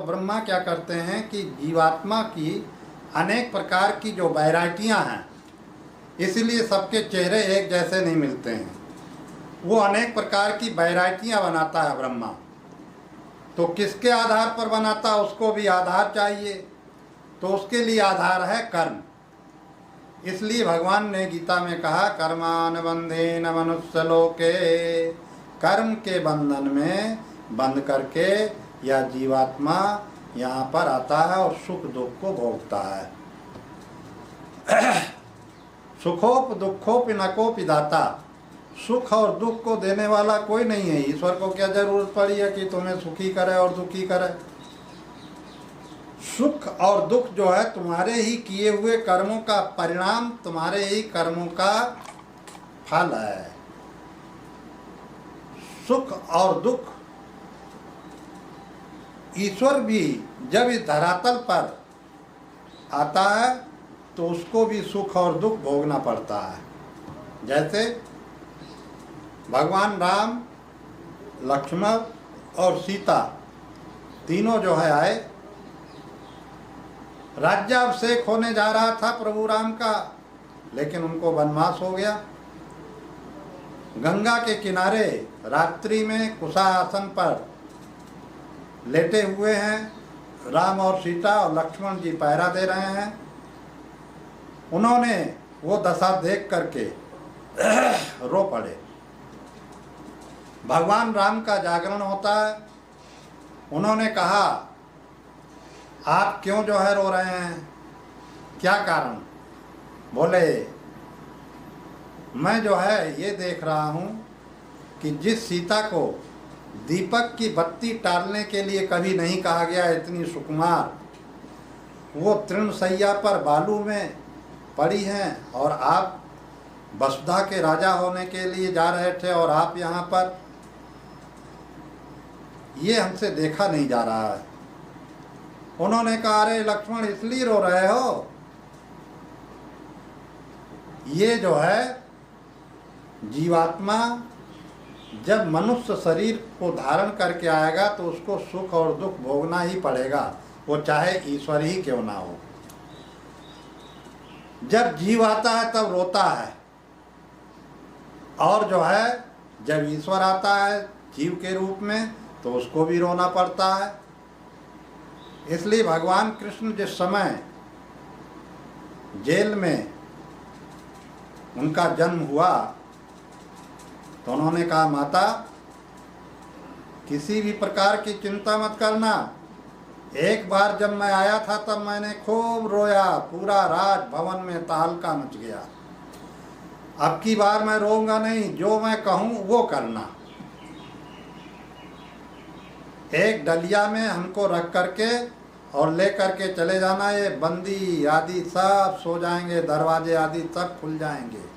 ब्रह्मा क्या करते हैं कि जीवात्मा की अनेक प्रकार की जो वैरायटियां हैं, इसलिए सबके चेहरे एक जैसे नहीं मिलते हैं, वो अनेक प्रकार की वैरायटियां बनाता है ब्रह्मा। तो किसके आधार पर बनाता, उसको भी आधार चाहिए, तो उसके लिए आधार है कर्म। इसलिए भगवान ने गीता में कहा कर्मान बंधेन मनुष्य लोके, कर्म के बंधन में बंध करके यह जीवात्मा यहाँ पर आता है और सुख दुख को भोगता है। सुखोप दुखोपि नको दाता, सुख और दुख को देने वाला कोई नहीं है। ईश्वर को क्या जरूरत पड़ी है कि तुम्हें सुखी करे और दुखी करे। सुख और दुख जो है तुम्हारे ही किए हुए कर्मों का परिणाम, तुम्हारे ही कर्मों का फल है। सुख और दुख ईश्वर भी जब इस धरातल पर आता है तो उसको भी सुख और दुख भोगना पड़ता है। जैसे भगवान राम, लक्ष्मण और सीता तीनों जो है आए, राज्याभिषेक होने जा रहा था प्रभु राम का, लेकिन उनको वनवास हो गया। गंगा के किनारे रात्रि में कुशा आसन पर लेटे हुए हैं राम और सीता, और लक्ष्मण जी पहरा दे रहे हैं। उन्होंने वो दशा देख करके रो पड़े। भगवान राम का जागरण होता है। उन्होंने कहा आप क्यों जो है रो रहे हैं, क्या कारण? बोले मैं जो है ये देख रहा हूँ कि जिस सीता को दीपक की बत्ती टालने के लिए कभी नहीं कहा गया, इतनी सुकुमार, वो तृणशैया पर बालू में पड़ी हैं, और आप वसुधा के राजा होने के लिए जा रहे थे और आप यहाँ पर, ये हमसे देखा नहीं जा रहा है। उन्होंने कहा अरे लक्ष्मण इसलिए रो रहे हो, ये जो है जीवात्मा जब मनुष्य शरीर को धारण करके आएगा तो उसको सुख और दुख भोगना ही पड़ेगा, वो चाहे ईश्वर ही क्यों ना हो। जब जीव आता है तब रोता है, और जो है जब ईश्वर आता है जीव के रूप में तो उसको भी रोना पड़ता है। इसलिए भगवान कृष्ण जिस समय जेल में उनका जन्म हुआ तो उन्होंने कहा माता किसी भी प्रकार की चिंता मत करना, एक बार जब मैं आया था तब मैंने खूब रोया, पूरा राजभवन में तहलका मच गया। अब की बार मैं रोऊंगा नहीं, जो मैं कहूँ वो करना। एक डलिया में हमको रख करके और ले करके चले जाना, ये बंदी आदि सब सो जाएंगे, दरवाजे आदि सब खुल जाएंगे,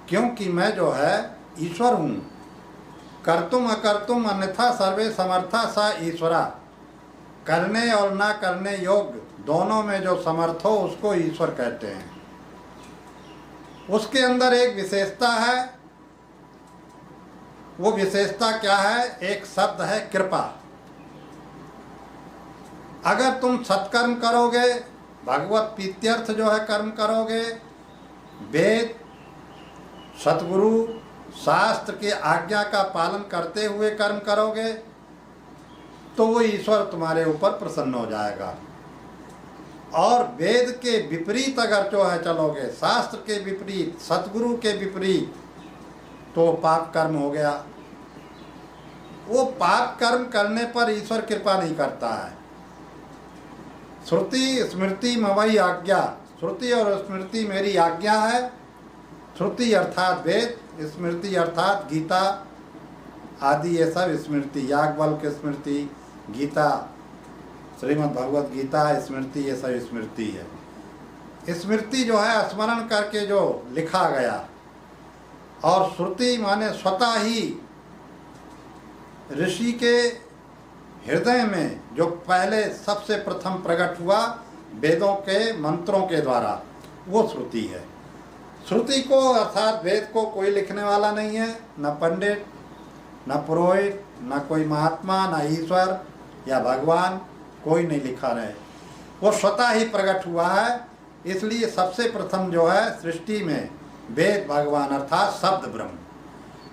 क्योंकि मैं जो है ईश्वर हूँ। कर्तुम अकर्तुम अन्यथा सर्वे समर्था सा ईश्वरा, करने और ना करने योग्य दोनों में जो समर्थ हो उसको ईश्वर कहते हैं। उसके अंदर एक विशेषता है, वो विशेषता क्या है? एक शब्द है कृपा। अगर तुम सत्कर्म करोगे, भगवत प्रीत्यर्थ जो है कर्म करोगे, वेद सतगुरु शास्त्र के आज्ञा का पालन करते हुए कर्म करोगे, तो वो ईश्वर तुम्हारे ऊपर प्रसन्न हो जाएगा। और वेद के विपरीत अगर जो है चलोगे, शास्त्र के विपरीत, सतगुरु के विपरीत, तो पाप कर्म हो गया। वो पाप कर्म करने पर ईश्वर कृपा नहीं करता है। श्रुति स्मृति मवई आज्ञा, श्रुति और स्मृति मेरी आज्ञा है। श्रुति अर्थात वेद, स्मृति अर्थात गीता आदि, ये सब स्मृति, याज्ञवल्क्य स्मृति, गीता, श्रीमद् भगवत गीता स्मृति, ये सब स्मृति है। स्मृति जो है स्मरण करके जो लिखा गया, और श्रुति माने स्वतः ही ऋषि के हृदय में जो पहले सबसे प्रथम प्रकट हुआ वेदों के मंत्रों के द्वारा, वो श्रुति है। श्रुति को अर्थात वेद को कोई लिखने वाला नहीं है, न पंडित, न पुरोहित, न कोई महात्मा, न ईश्वर, या भगवान कोई नहीं लिखा रहे, वो स्वतः ही प्रकट हुआ है। इसलिए सबसे प्रथम जो है सृष्टि में वेद भगवान अर्थात शब्द ब्रह्म,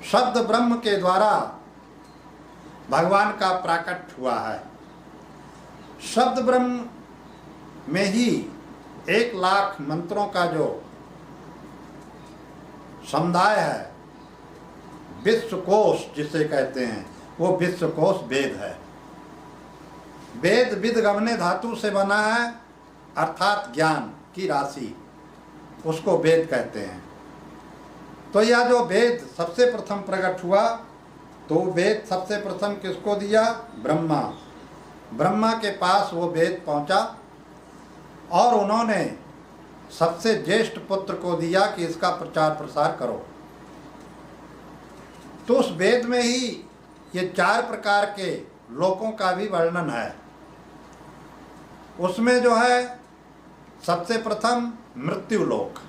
शब्द ब्रह्म के द्वारा भगवान का प्राकट हुआ है। शब्द ब्रह्म में ही 1,00,000 मंत्रों का जो समुदाय है, विश्वकोश जिसे कहते हैं, वो विश्वकोश वेद है। वेद विद गमने धातु से बना है, अर्थात ज्ञान की राशि, उसको वेद कहते हैं। तो यह जो वेद सबसे प्रथम प्रकट हुआ, तो वेद सबसे प्रथम किसको दिया? ब्रह्मा। ब्रह्मा के पास वो वेद पहुंचा और उन्होंने सबसे ज्येष्ठ पुत्र को दिया कि इसका प्रचार प्रसार करो। तो उस वेद में ही ये 4 प्रकार के लोकों का भी वर्णन है। उसमें जो है सबसे प्रथम मृत्यु लोक,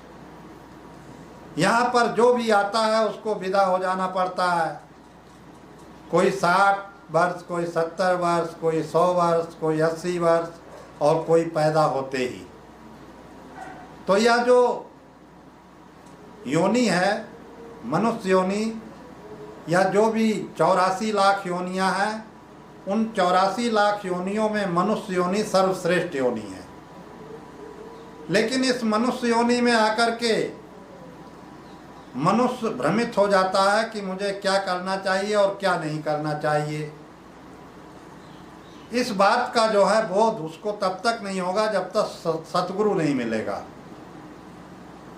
यहाँ पर जो भी आता है उसको विदा हो जाना पड़ता है। कोई 60 वर्ष, कोई 70 वर्ष, कोई 100 वर्ष, कोई 80 वर्ष, और कोई पैदा होते ही। तो यह जो योनि है, मनुष्य योनि, या जो भी 84 लाख योनियां हैं, उन 84 लाख योनियों में मनुष्य योनि सर्वश्रेष्ठ योनि है। लेकिन इस मनुष्य योनि में आकर के मनुष्य भ्रमित हो जाता है कि मुझे क्या करना चाहिए और क्या नहीं करना चाहिए। इस बात का जो है बोध उसको तब तक नहीं होगा जब तक सतगुरु नहीं मिलेगा।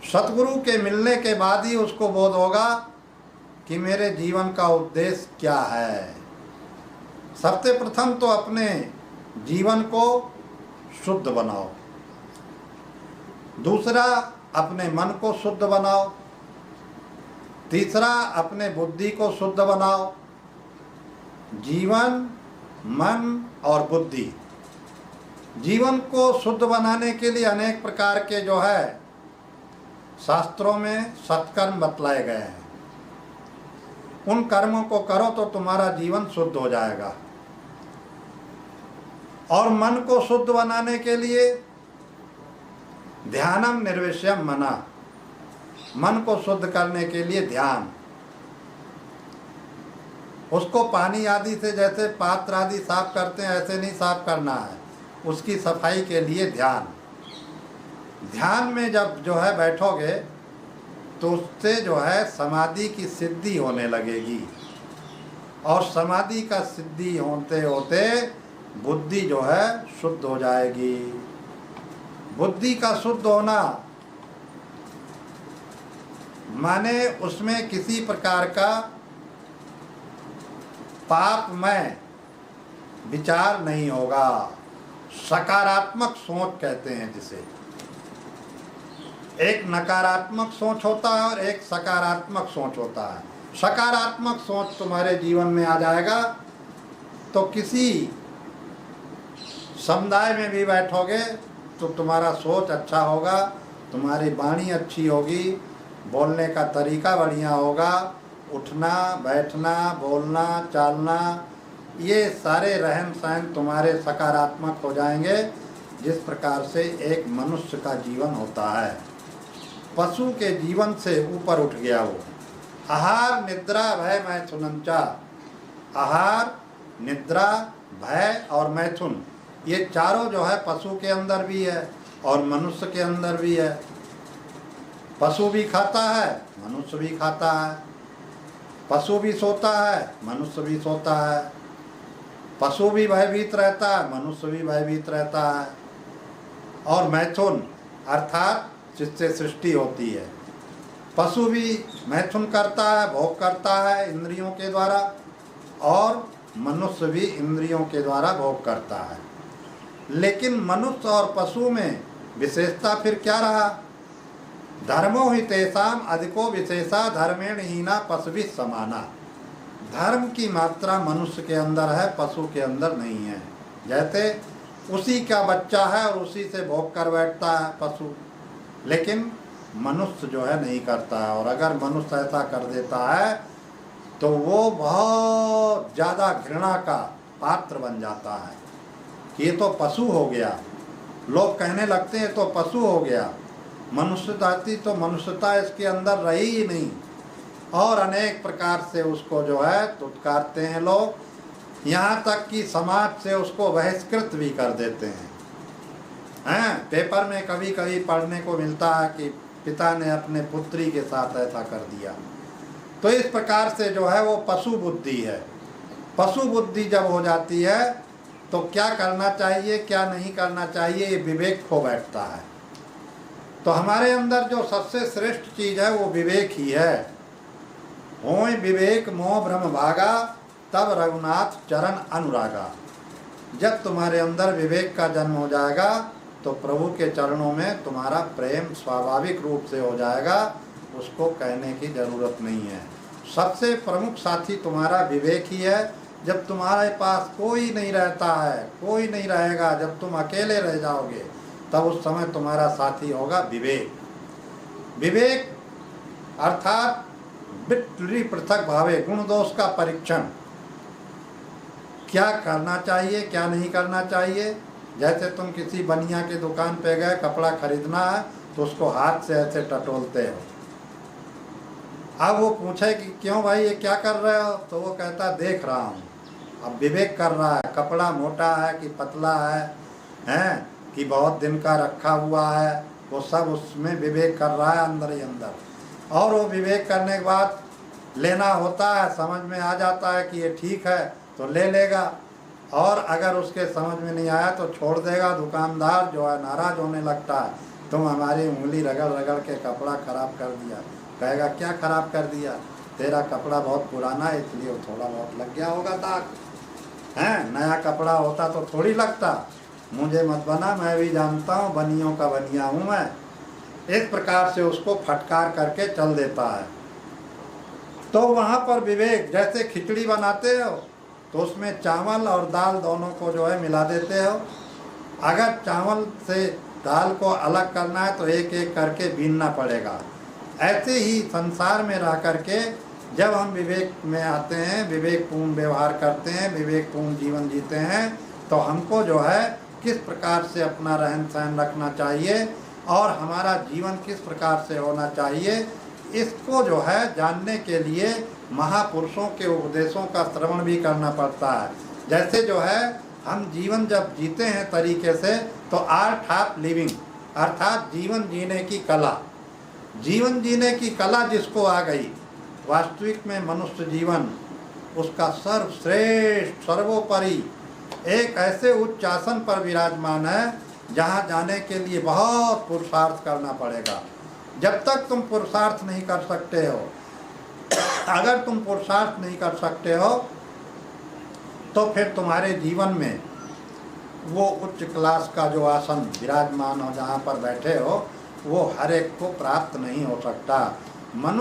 सतगुरु के मिलने के बाद ही उसको बोध होगा कि मेरे जीवन का उद्देश्य क्या है। सबसे प्रथम तो अपने जीवन को शुद्ध बनाओ, दूसरा अपने मन को शुद्ध बनाओ, तीसरा अपने बुद्धि को शुद्ध बनाओ। जीवन, मन और बुद्धि, जीवन को शुद्ध बनाने के लिए अनेक प्रकार के जो है शास्त्रों में सत्कर्म बतलाए गए हैं। उन कर्मों को करो तो तुम्हारा जीवन शुद्ध हो जाएगा। और मन को शुद्ध बनाने के लिए ध्यानम निर्विषयम मना, मन को शुद्ध करने के लिए ध्यान। उसको पानी आदि से जैसे पात्र आदि साफ करते हैं ऐसे नहीं साफ करना है, उसकी सफाई के लिए ध्यान। ध्यान में जब जो है बैठोगे तो उससे जो है समाधि की सिद्धि होने लगेगी, और समाधि का सिद्धि होते होते बुद्धि जो है शुद्ध हो जाएगी। बुद्धि का शुद्ध होना माने उसमें किसी प्रकार का पापमय विचार नहीं होगा। सकारात्मक सोच कहते हैं जिसे। एक नकारात्मक सोच होता है और एक सकारात्मक सोच होता है। सकारात्मक सोच तुम्हारे जीवन में आ जाएगा तो किसी समुदाय में भी बैठोगे तो तुम्हारा सोच अच्छा होगा, तुम्हारी वाणी अच्छी होगी, बोलने का तरीका बढ़िया होगा, उठना बैठना बोलना चालना ये सारे रहन सहन तुम्हारे सकारात्मक हो जाएंगे। जिस प्रकार से एक मनुष्य का जीवन होता है, पशु के जीवन से ऊपर उठ गया वो। आहार निद्रा भय मैथुनंचा, आहार निद्रा भय और मैथुन ये चारों जो है पशु के अंदर भी है और मनुष्य के अंदर भी है। पशु भी खाता है, मनुष्य भी खाता है। पशु भी सोता है, मनुष्य भी सोता है। पशु भी भयभीत रहता है, मनुष्य भी भयभीत रहता है। और मैथुन अर्थात जिससे सृष्टि होती है, पशु भी मैथुन करता है, भोग करता है इंद्रियों के द्वारा, और मनुष्य भी इंद्रियों के द्वारा भोग करता है। लेकिन मनुष्य और पशु में विशेषता फिर क्या रहा? धर्मो हि तेषाम अधिको विशेषा धर्मेण हीना पशुभि समाना। धर्म की मात्रा मनुष्य के अंदर है, पशु के अंदर नहीं है। जैसे उसी का बच्चा है और उसी से भोग कर बैठता है पशु, लेकिन मनुष्य जो है नहीं करता है। और अगर मनुष्य ऐसा कर देता है तो वो बहुत ज़्यादा घृणा का पात्र बन जाता है। कि ये तो पशु हो गया, लोग कहने लगते हैं तो पशु हो गया, मनुष्य जाति तो मनुष्यता इसके अंदर रही ही नहीं, और अनेक प्रकार से उसको जो है तुत्कारते हैं लोग, यहाँ तक कि समाज से उसको बहिष्कृत भी कर देते हैं। पेपर में कभी कभी पढ़ने को मिलता है कि पिता ने अपने पुत्री के साथ ऐसा कर दिया। तो इस प्रकार से जो है वो पशु बुद्धि है। पशु बुद्धि जब हो जाती है तो क्या करना चाहिए क्या नहीं करना चाहिए ये विवेक खो बैठता है। तो हमारे अंदर जो सबसे श्रेष्ठ चीज़ है वो विवेक ही है। होय विवेक मोह भ्रम भागा, तब रघुनाथ चरण अनुरागा। जब तुम्हारे अंदर विवेक का जन्म हो जाएगा तो प्रभु के चरणों में तुम्हारा प्रेम स्वाभाविक रूप से हो जाएगा, उसको कहने की ज़रूरत नहीं है। सबसे प्रमुख साथी तुम्हारा विवेक ही है। जब तुम्हारे पास कोई नहीं रहता है, कोई नहीं रहेगा, जब तुम अकेले रह जाओगे तब उस समय तुम्हारा साथी होगा विवेक। विवेक अर्थात विट्री पृथक भावे, गुण दोष का परीक्षण, क्या करना चाहिए क्या नहीं करना चाहिए। जैसे तुम किसी बनिया की दुकान पे गए, कपड़ा खरीदना है तो उसको हाथ से ऐसे टटोलते हो। अब वो पूछे कि क्यों भाई ये क्या कर रहे हो, तो वो कहता देख रहा हूँ। अब विवेक कर रहा है, कपड़ा मोटा है कि पतला है कि बहुत दिन का रखा हुआ है, वो सब उसमें विवेक कर रहा है अंदर ही अंदर। और वो विवेक करने के बाद लेना होता है, समझ में आ जाता है कि ये ठीक है तो ले लेगा, और अगर उसके समझ में नहीं आया तो छोड़ देगा। दुकानदार जो है नाराज़ होने लगता है, तुम हमारी उंगली रगड़ रगड़ के कपड़ा ख़राब कर दिया। कहेगा क्या ख़राब कर दिया, तेरा कपड़ा बहुत पुराना है इसलिए थोड़ा बहुत लग गया होगा दाग, हैं नया कपड़ा होता तो थोड़ी लगता। मुझे मत बना, मैं भी जानता हूँ, बनियों का बनिया हूँ मैं। इस प्रकार से उसको फटकार करके चल देता है। तो वहाँ पर विवेक, जैसे खिचड़ी बनाते हो तो उसमें चावल और दाल दोनों को जो है मिला देते हो। अगर चावल से दाल को अलग करना है तो एक एक करके बीनना पड़ेगा। ऐसे ही संसार में रह करके जब हम विवेक में आते हैं, विवेकपूर्ण व्यवहार करते हैं, विवेकपूर्ण जीवन जीते हैं, तो हमको जो है किस प्रकार से अपना रहन सहन रखना चाहिए और हमारा जीवन किस प्रकार से होना चाहिए, इसको जो है जानने के लिए महापुरुषों के उपदेशों का श्रवण भी करना पड़ता है। जैसे जो है हम जीवन जब जीते हैं तरीके से, तो आर्ट ऑफ लिविंग अर्थात जीवन जीने की कला, जीवन जीने की कला जिसको आ गई, वास्तविक में मनुष्य जीवन उसका सर्वश्रेष्ठ सर्वोपरि एक ऐसे उच्च आसन पर विराजमान है जहाँ जाने के लिए बहुत पुरुषार्थ करना पड़ेगा। जब तक तुम पुरुषार्थ नहीं कर सकते हो, अगर तुम पुरुषार्थ नहीं कर सकते हो तो फिर तुम्हारे जीवन में वो उच्च क्लास का जो आसन विराजमान हो, जहाँ पर बैठे हो, वो हर एक को प्राप्त नहीं हो सकता।